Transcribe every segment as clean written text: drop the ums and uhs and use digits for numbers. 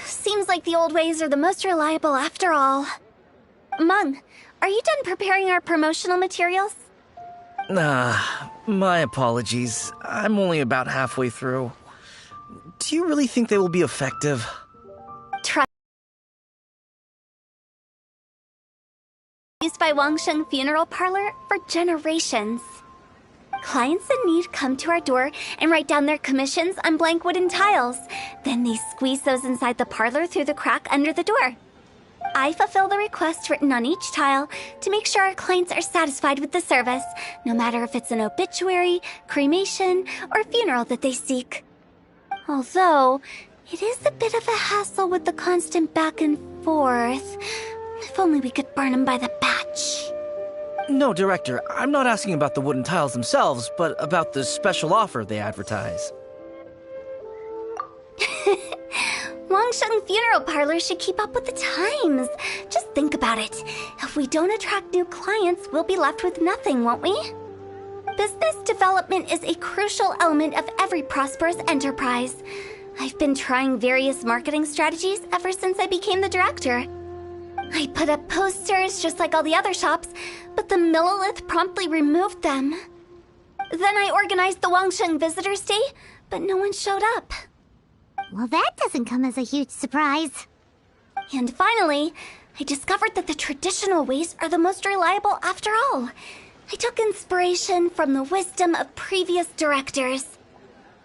Seems like the old ways are the most reliable after all. Mung, are you done preparing our promotional materials? My apologies. I'm only about halfway through. Do you really think they will be effective? Used by Wangsheng Funeral Parlor for generations. Clients in need come to our door and write down their commissions on blank wooden tiles. Then they squeeze those inside the parlor through the crack under the door. I fulfill the request written on each tile to make sure our clients are satisfied with the service, no matter if it's an obituary, cremation, or funeral that they seek. Although, it is a bit of a hassle with the constant back and forth. If only we could burn them by the batch. No, Director, I'm not asking about the wooden tiles themselves, but about the special offer they advertise. Wangsheng Funeral Parlor should keep up with the times. Just think about it. If we don't attract new clients, we'll be left with nothing, won't we? Business development is a crucial element of every prosperous enterprise. I've been trying various marketing strategies ever since I became the director. I put up posters just like all the other shops, but the Millilith promptly removed them. Then I organized the Wangsheng Visitors Day, but no one showed up. Well, that doesn't come as a huge surprise. And finally, I discovered that the traditional ways are the most reliable after all. I took inspiration from the wisdom of previous directors.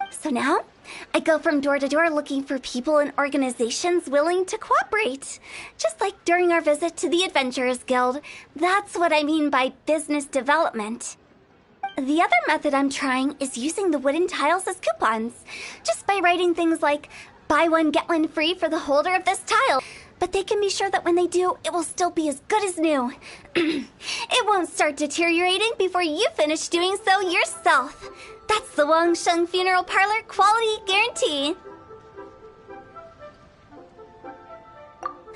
So now, I go from door to door looking for people and organizations willing to cooperate. Just like during our visit to the Adventurers Guild. That's what I mean by business development. The other method I'm trying is using the wooden tiles as coupons. Just by writing things like, buy one, get one free for the holder of this tile. But they can be sure that when they do, it will still be as good as new. It won't start deteriorating before you finish doing so yourself. That's the Wangsheng Funeral Parlor quality guarantee.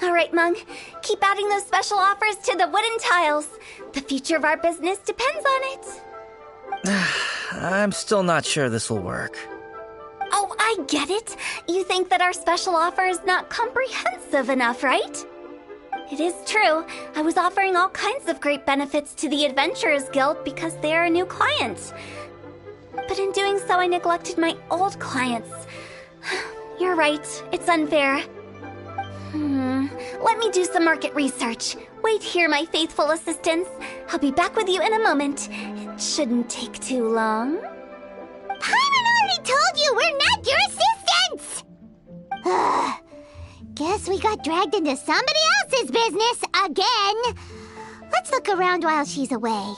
All right, Mung. Keep adding those special offers to the wooden tiles. The future of our business depends on it. I'm still not sure this will work. Oh, I get it. You think that our special offer is not comprehensive enough, right? It is true. I was offering all kinds of great benefits to the Adventurers Guild because they are a new client. But in doing so, I neglected my old clients. You're right. It's unfair. Let me do some market research. Wait here, my faithful assistants. I'll be back with you in a moment. It shouldn't take too long. Paimon already told you we're not your assistants! Guess we got dragged into somebody else's business again. Let's look around while she's away.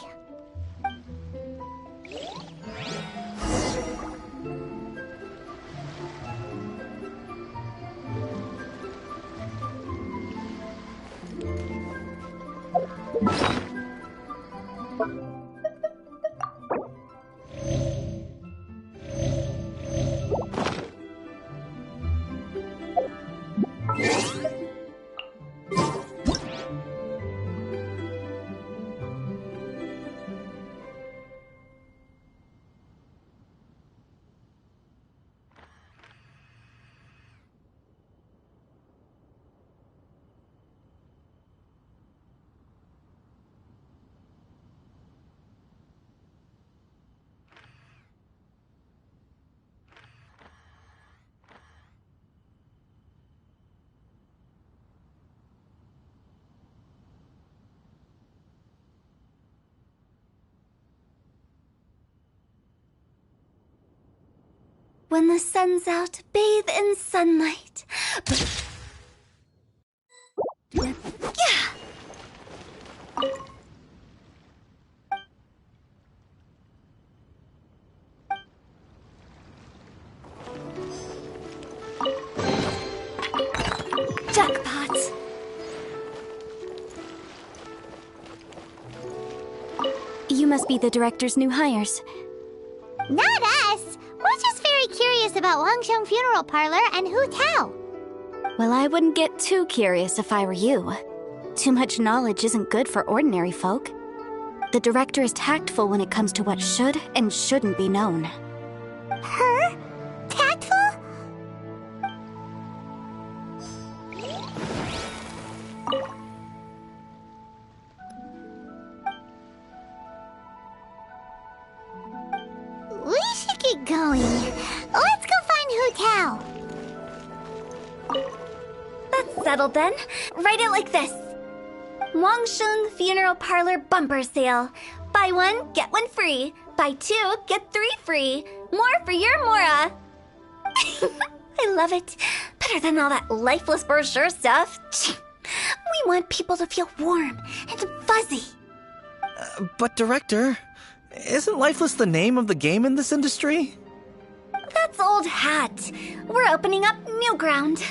When the sun's out, bathe in sunlight. Yeah. Jackpot. You must be the director's new hires. Not us! We're just very curious about Wangsheng Funeral Parlor and Hu Tao. Well, I wouldn't get too curious if I were you. Too much knowledge isn't good for ordinary folk. The director is tactful when it comes to what should and shouldn't be known. Her? Tactful? We should get going. Let's go find Hu Tao. That's settled then. Write it like this. Wangsheng Funeral Parlor Bumper Sale. Buy one, get one free. Buy two, get three free. More for your Mora. I love it. Better than all that lifeless brochure stuff. We want people to feel warm and fuzzy. But Director, isn't Lifeless the name of the game in this industry? That's old hat. We're opening up new ground.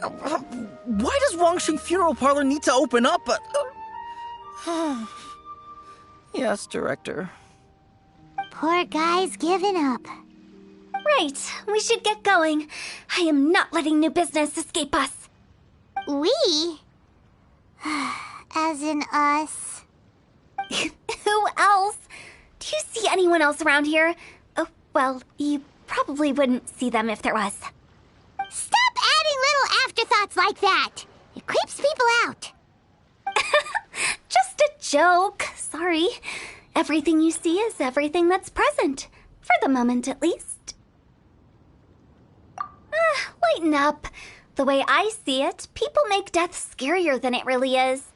Why does Wangsheng Funeral Parlor need to open up? Yes, Director. Poor guy's given up. Right, we should get going. I am not letting new business escape us. We? As in us. Who else? Do you see anyone else around here? Oh, well, you probably wouldn't see them if there was. Stop adding little afterthoughts like that! It creeps people out. Just a joke. Sorry. Everything you see is everything that's present. For the moment, at least. Lighten up. The way I see it, people make death scarier than it really is.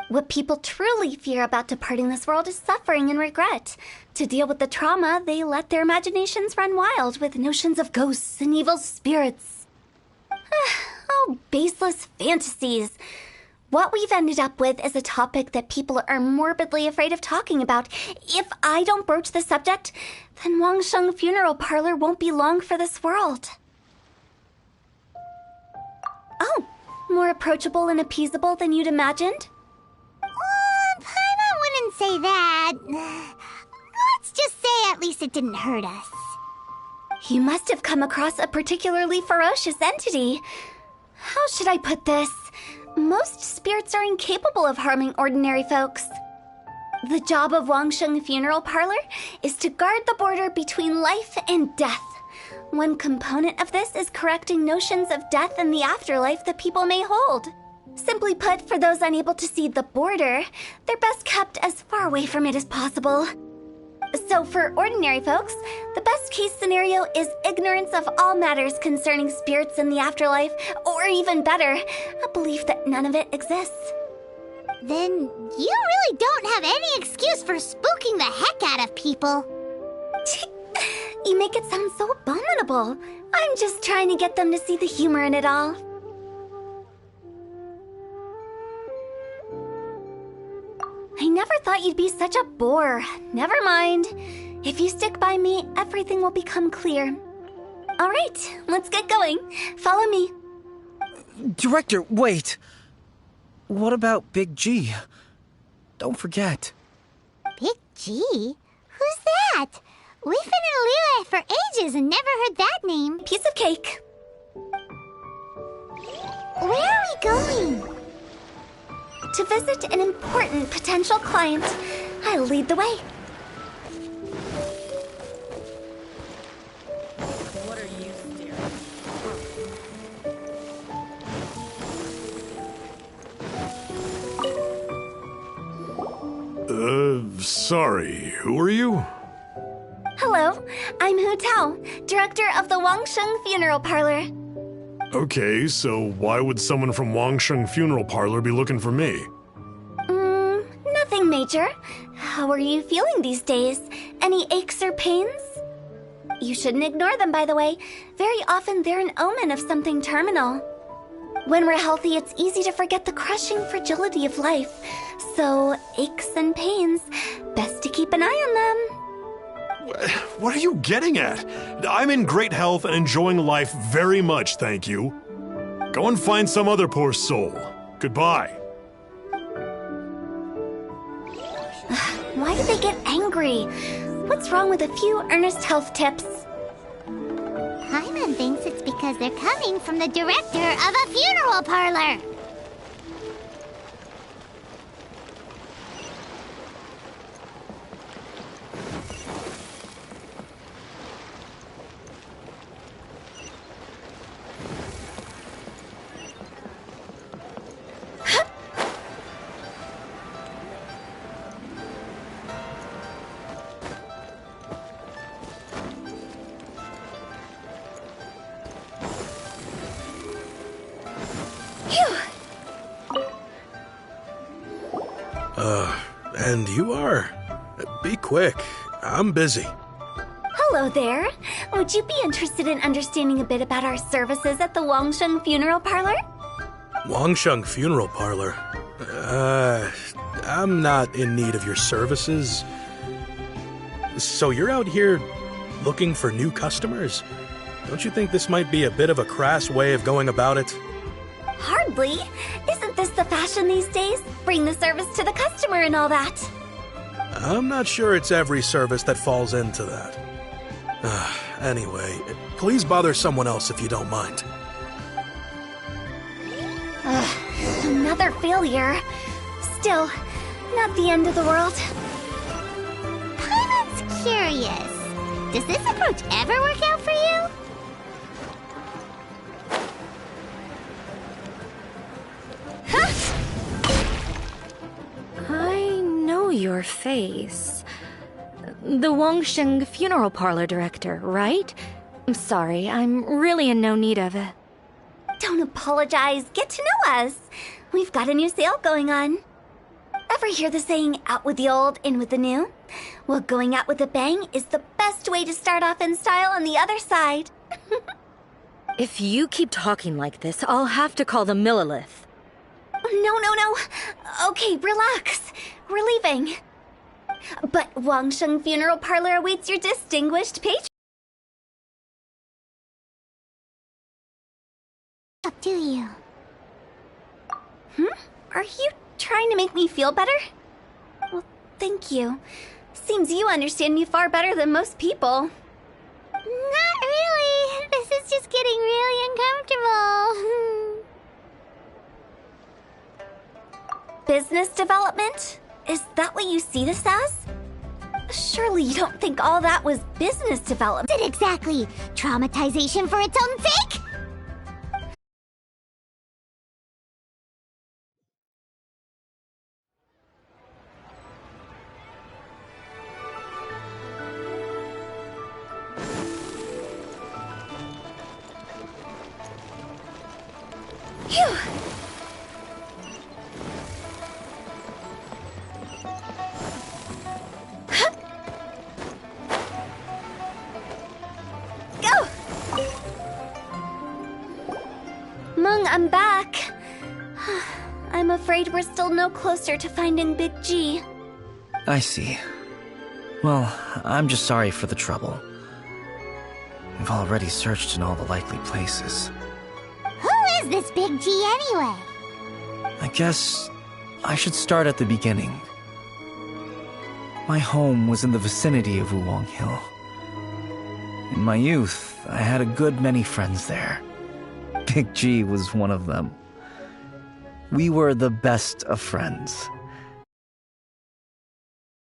What people truly fear about departing this world is suffering and regret. To deal with the trauma, they let their imaginations run wild with notions of ghosts and evil spirits. Oh, baseless fantasies. What we've ended up with is a topic that people are morbidly afraid of talking about. If I don't broach the subject, then Wangsheng Funeral Parlor won't be long for this world. Oh, more approachable and appeasable than you'd imagined? Paimon wouldn't say that. Let's just say at least it didn't hurt us. You must have come across a particularly ferocious entity. How should I put this? Most spirits are incapable of harming ordinary folks. The job of Wangsheng Funeral Parlor is to guard the border between life and death. One component of this is correcting notions of death and the afterlife that people may hold. Simply put, for those unable to see the border, they're best kept as far away from it as possible. So for ordinary folks, the best case scenario is ignorance of all matters concerning spirits in the afterlife, or even better, a belief that none of it exists. Then you really don't have any excuse for spooking the heck out of people. You make it sound so abominable. I'm just trying to get them to see the humor in it all. I never thought you'd be such a bore. Never mind. If you stick by me, everything will become clear. All right, let's get going. Follow me. Director, wait. What about Big G? Don't forget. Big G? Who's that? We've been in Liyue for ages and never heard that name. Piece of cake. Where are we going? To visit an important potential client. I'll lead the way. What are you staring at? Sorry, who are you? Hello, I'm Hu Tao, director of the Wangsheng Funeral Parlor. Okay, so why would someone from Wangsheng Funeral Parlor be looking for me? Nothing major. How are you feeling these days? Any aches or pains? You shouldn't ignore them, by the way. Very often they're an omen of something terminal. When we're healthy, it's easy to forget the crushing fragility of life. So, aches and pains, best to keep an eye on them. What are you getting at? I'm in great health and enjoying life very much, thank you. Go and find some other poor soul. Goodbye. Why do they get angry? What's wrong with a few earnest health tips? Hyman thinks it's because they're coming from the director of a funeral parlor. And you are? Be quick. I'm busy. Hello there. Would you be interested in understanding a bit about our services at the Wangsheng Funeral Parlor? Wangsheng Funeral Parlor? I'm not in need of your services. So you're out here looking for new customers? Don't you think this might be a bit of a crass way of going about it? Hardly. Isn't this the fashion these days? Bring the service to the customer and all that. I'm not sure it's every service that falls into that. Anyway, please bother someone else if you don't mind. Another failure. Still, not the end of the world. Hyman's curious. Does this approach ever work out for you? I know your face. The Wangsheng Funeral Parlor director, right? I'm sorry, I'm really in no need of it. Don't apologize. Get to know us. We've got a new sale going on. Ever hear the saying, out with the old, in with the new? Well, going out with a bang is the best way to start off in style on the other side. If you keep talking like this, I'll have to call the Millilith. No. Okay, relax. We're leaving. But Wangsheng Funeral Parlor awaits your distinguished patron. Do you? Are you trying to make me feel better? Well, thank you. Seems you understand me far better than most people. Not really. This is just getting really uncomfortable. Business development? Is that what you see this as? Surely you don't think all that was business development. It exactly. Traumatization for its own sake? Phew! Go! Mung, I'm back. I'm afraid we're still no closer to finding Big G. I see. Well, I'm just sorry for the trouble. We've already searched in all the likely places. Who is this Big G anyway? I guess I should start at the beginning. My home was in the vicinity of Wuwang Hill. In my youth, I had a good many friends there. Big G was one of them. We were the best of friends.